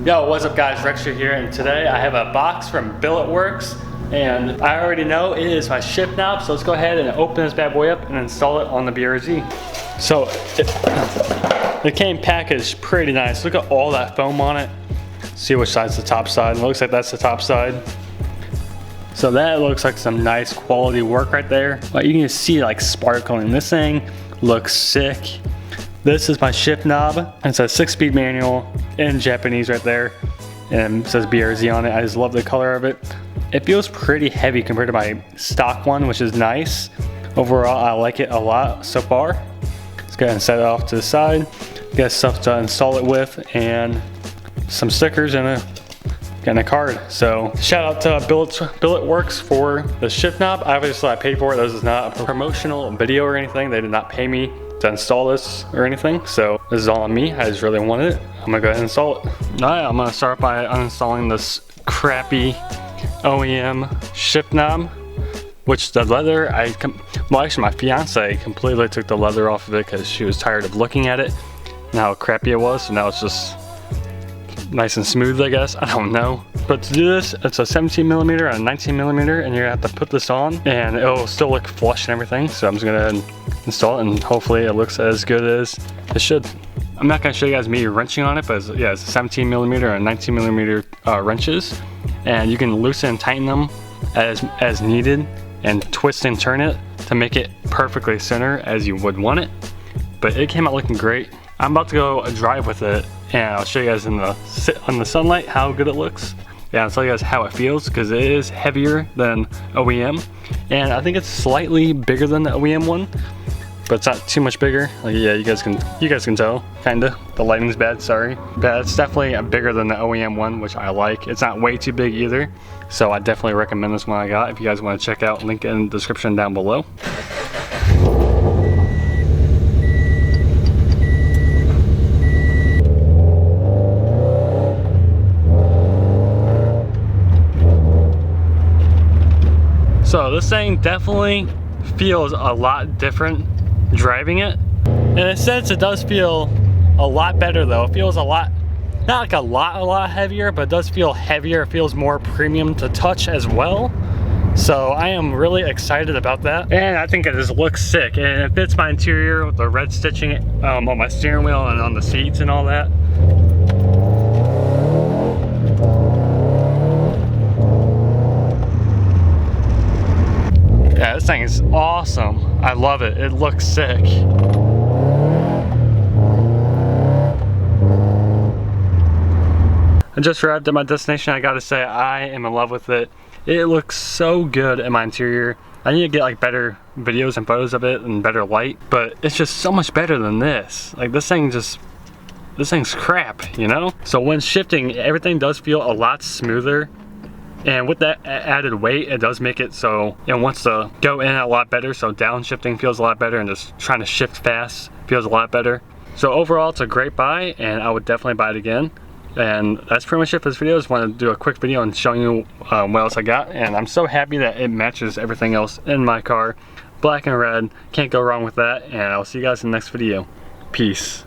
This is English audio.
Yo, what's up guys, Rexter here, and today I have a box from BilletWorkz, and I already know it is my shift knob, so let's go ahead and open this bad boy up and install it on the BRZ. So, it came packaged pretty nice. Look at all that foam on it. See which side's the top side. It looks like that's the top side. So that looks like some nice quality work right there. Like you can just see like sparkling. This thing looks sick. This is my shift knob. It's a 6-speed manual in Japanese right there. And it says BRZ on it. I just love the color of it. It feels pretty heavy compared to my stock one, which is nice. Overall, I like it a lot so far. Let's go ahead and set it off to the side. Got stuff to install it with and some stickers and a card. So shout out to BilletWorkz for the shift knob. Obviously I paid for it. This is not a promotional video or anything. They did not pay me to install this or anything. So this is all on me. I just really wanted it. I'm gonna go ahead and install it. Alright, I'm gonna start by uninstalling this crappy OEM shift knob, which the leather, well actually my fiance completely took the leather off of it because she was tired of looking at it and how crappy it was. So now it's just nice and smooth, I guess. I don't know. But to do this, it's a 17mm and a 19mm, and you're gonna have to put this on and it'll still look flush and everything. So I'm just gonna install it and hopefully it looks as good as it should. I'm not gonna show you guys me wrenching on it, but yeah, it's a 17mm and 19mm wrenches, and you can loosen and tighten them as needed and twist and turn it to make it perfectly center as you would want it. But it came out looking great. I'm about to go drive with it and I'll show you guys in the sunlight how good it looks. Yeah, I'll tell you guys how it feels because it is heavier than OEM, and I think it's slightly bigger than the OEM one, but it's not too much bigger. Like, yeah, you guys can tell, kinda. The lighting's bad, sorry. But it's definitely bigger than the OEM one, which I like. It's not way too big either, so I definitely recommend this one I got. If you guys want to check out, link in the description down below. So this thing definitely feels a lot different driving it. In a sense, it does feel a lot better though. It feels a lot, not like a lot heavier, but it does feel heavier. It feels more premium to touch as well. So I am really excited about that. And I think it just looks sick. And it fits my interior with the red stitching on my steering wheel and on the seats and all that. Yeah, this thing is awesome. I love it. It looks sick. I just arrived at my destination. I gotta say, I am in love with it. It looks so good in my interior. I need to get like better videos and photos of it and better light, but it's just so much better than this. Like this thing's crap, you know? So when shifting, everything does feel a lot smoother. And with that added weight, it does make it so it wants to go in a lot better. So downshifting feels a lot better, and just trying to shift fast feels a lot better. So overall, it's a great buy, and I would definitely buy it again. And that's pretty much it for this video. I just wanted to do a quick video and showing you what else I got. And I'm so happy that it matches everything else in my car. Black and red, can't go wrong with that. And I'll see you guys in the next video. Peace.